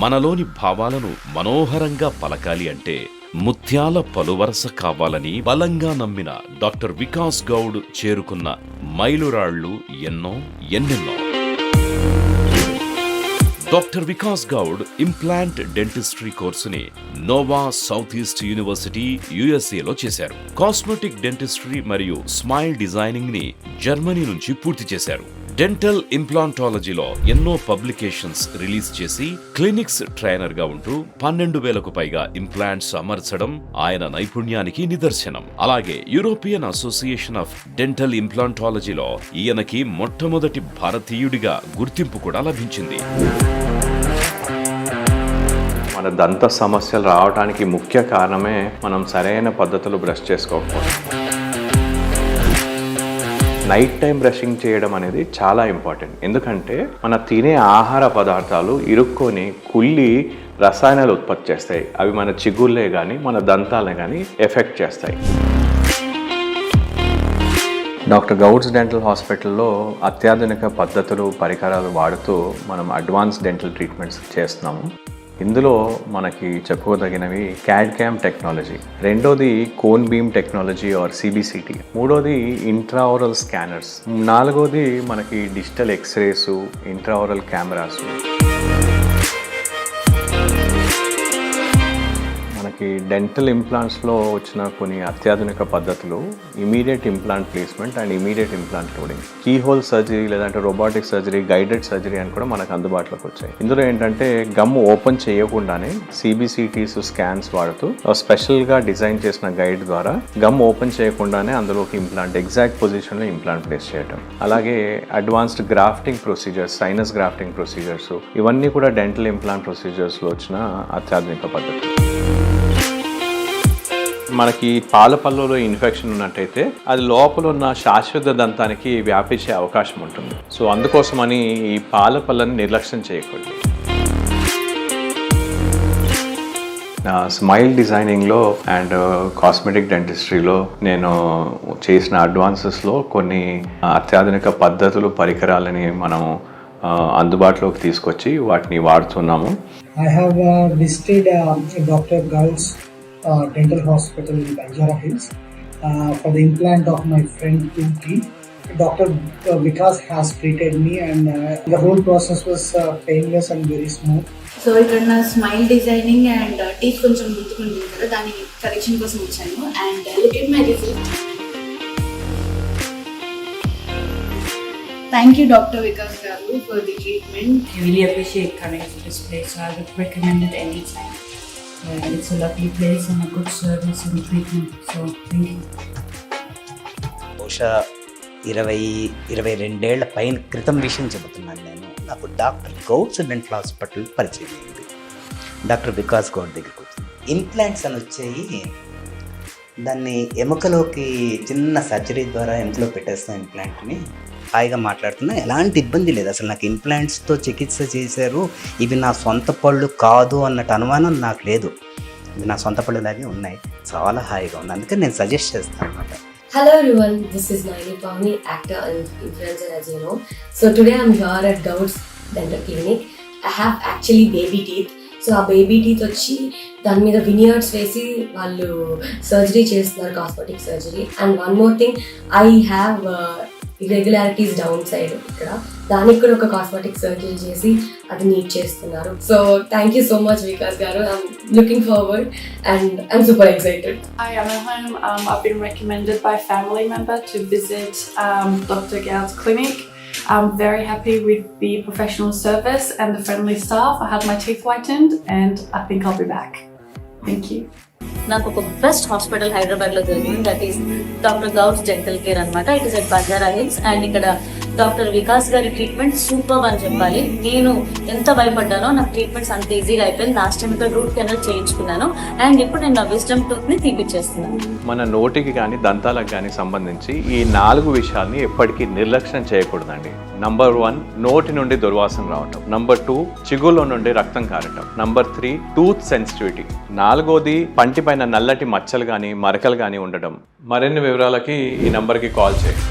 మనలోని భావాలను మనోహరంగా పలకాలి అంటే ముత్యాల పలువరస కావాలని బలంగా నమ్మిన డాక్టర్ వికాస్ గౌడ్ చేరుకున్న మైలురాళ్లు ఎన్నెన్నో. Doctor Vikas Goud implant dentistry కోర్సుని నోవా సౌత్ ఈస్ట్ యూనివర్సిటీ యుఎస్ఏలో చేశారు. కాస్మెటిక్ డెంటిస్ట్రీ మరియు స్మైల్ డిజైనింగ్ ని జర్మనీ నుంచి పూర్తి చేశారు. డెంటల్ ఇంప్లాంటాలజీలో ఎన్నో పబ్లికేషన్స్ రిలీజ్ చేసి క్లినిక్స్ ట్రైనర్ గా ఉంటూ 12,000కు పైగా ఇంప్లాంట్స్ అమర్చడం ఆయన నైపుణ్యానికి నిదర్శనం. అలాగే యూరోపియన్ అసోసియేషన్ ఆఫ్ డెంటల్ ఇంప్లాంటాలజీలో ఈయనకి మొట్టమొదటి భారతీయుడిగా గుర్తింపు కూడా లభించింది. మన దంత సమస్యలు రావడానికి ముఖ్య కారణమే మనం సరైన పద్ధతిలో బ్రష్ చేసుకోకపోవడం. నైట్ టైం బ్రషింగ్ చేయడం అనేది చాలా ఇంపార్టెంట్. ఎందుకంటే మన తినే ఆహార పదార్థాలు ఇరుక్కొని కుళ్ళి రసాయనాలు ఉత్పత్తి చేస్తాయి. అవి మన చిగుళ్ళే కానీ మన దంతాలే కానీ ఎఫెక్ట్ చేస్తాయి. డాక్టర్ గౌడ్స్ డెంటల్ హాస్పిటల్లో అత్యాధునిక పద్ధతులు పరికరాలు వాడుతూ మనం అడ్వాన్స్ డెంటల్ ట్రీట్మెంట్స్ చేస్తున్నాము. ఇందులో మనకి చెప్పుకోదగినవి CAD/CAM టెక్నాలజీ, రెండోది cone beam technology are CBCT, మూడోది ఇంట్రాఓరల్ స్కానర్స్, నాలుగోది మనకి డిజిటల్ ఎక్స్రేస్, ఇంట్రాఓరల్ కెమెరాస్. మనకి డెంటల్ ఇంప్లాంట్స్లో వచ్చిన కొన్ని అత్యాధునిక పద్ధతులు immediate implant placement and immediate implant loading, keyhole surgery లేదంటే రోబోటిక్ సర్జరీ, గైడెడ్ సర్జరీ అని కూడా మనకు అందుబాటులోకి వచ్చాయి. ఇందులో ఏంటంటే గమ్ ఓపెన్ చేయకుండానే CBCTs స్కాన్స్ వాడుతూ స్పెషల్గా డిజైన్ చేసిన గైడ్ ద్వారా గమ్ ఓపెన్ చేయకుండానే అందులోకి ఇంప్లాంట్ ఎగ్జాక్ట్ పొజిషన్లో ఇంప్లాంట్ ప్లేస్ చేయడం. అలాగే advanced grafting procedures, sinus grafting procedures, ఇవన్నీ కూడా డెంటల్ ఇంప్లాంట్ ప్రొసీజర్స్లో వచ్చిన అత్యాధునిక పద్ధతులు. మనకి పాల పళ్ళలో ఇన్ఫెక్షన్ ఉన్నట్టయితే అది లోపల ఉన్న శాశ్వత దంతానికి వ్యాపించే అవకాశం ఉంటుంది. సో అందుకోసమని ఈ పాల పళ్ళని నిర్లక్ష్యం చేయకూడదు. స్మైల్ డిజైనింగ్లో అండ్ కాస్మెటిక్ డెంటిస్ట్రీలో నేను చేసిన అడ్వాన్సెస్లో కొన్ని అత్యాధునిక పద్ధతులు, పరికరాలని మనం అందుబాటులోకి తీసుకొచ్చి వాటిని వాడుతున్నాము. I have visited Dr. Gauds Dental Hospital in Banjara Hills for the implant of my friend 2 teeth. Dr. Vikas has treated me and the whole process was painless and very smooth. So ఇక్కడ నా smile designing and teeth కొంచెం గుర్తుకుంటుంది కదా, దాని correction కోసం వచ్చాను. And look at my result. Thank you, Dr. Vikas Garu, for the treatment. I really appreciate coming to this place, so I would recommend it anytime. It's a lovely place and a good service and treatment, so thank you. బహుశా 22 ఏళ్ల పైన క్రితం విషయం చెబుతున్నాను నేను. నాకు doctor Goud's dental hospital పరిచయం అయింది. డాక్టర్ వికాస్ గౌడ్ దగ్గరికి వచ్చింది. ఇంప్లాంట్స్ అని వచ్చాయి. దాన్ని ఎముకలోకి చిన్న సర్జరీ ద్వారా ఎముకలో పెట్టేస్తాం ఇంప్లాంట్ని. హాయిగా మాట్లాడుతున్నా, ఎలాంటి ఇబ్బంది లేదు. అసలు నాకు ఇంప్లాంట్స్తో చికిత్స చేశారు, ఇవి నా సొంత పళ్ళు కాదు అన్నట్టు అనుమానం నాకు లేదు. ఇవి నా సొంత పళ్ళు లాగే ఉన్నాయి. చాలా హాయిగా ఉంది. అందుకని నేను సజెస్ట్ చేస్తాను అన్నమాట. Hello everyone, this is Naini Pavni, actor and influencer as you know. So today I'm here at Gauds Dental Clinic. I have actually baby teeth. So ఆ బేబీ టీత్ వచ్చి దాని మీద వినియర్స్ వేసి వాళ్ళు సర్జరీ చేస్తున్నారు, cosmetic surgery. And one more thing, I have irregularities down side ఇక్కడ, దానికి కూడా ఒక కాస్మెటిక్ సర్జరీ చేసి అది నీట్ చేస్తున్నారు. So thank you so much Vikas garu. I'm looking forward and I'm super excited. Hi, I'm at home. I've been recommended by a family member to visit Dr. Gauds Clinic. I'm very happy with the professional service and the friendly staff. I had my teeth whitened and I think I'll be back. Thank you. నాకు ఒక best hospital హైదరాబాద్లో దొరికింది, that is doctor Goud's dental care అనమాట. It is at Banjara Hills. And ఇక్కడ doctor Vikas garu treatment super అని చెప్పాలి. నేను ఎంత భయపడ్డానో నాకు ట్రీట్మెంట్స్ అంత ఈజీగా అయిపోయింది. లాస్ట్ టైం ఇక్కడ రూట్ కెనాల్ చేయించుకున్నాను అండ్ ఇప్పుడు నేను నా విజ్డమ్ టూత్ని తీపిచ్చేస్తున్నాను. మన నోటికి కానీ దంతాలకు కానీ సంబంధించి ఈ 4 విషయాల్ని ఎప్పటికీ నిర్లక్ష్యం చేయకూడదండి. నంబర్ 1, నోటి నుండి దుర్వాసన రావటం. నంబర్ 2, చిగుల్లో నుండి రక్తం కారటం. Number 3, tooth sensitivity. 4వది పంటి పైన నల్లటి మచ్చలు కానీ మరకలు కానీ ఉండటం. మరిన్ని వివరాలకి ఈ నంబర్కి కాల్ చేయండి.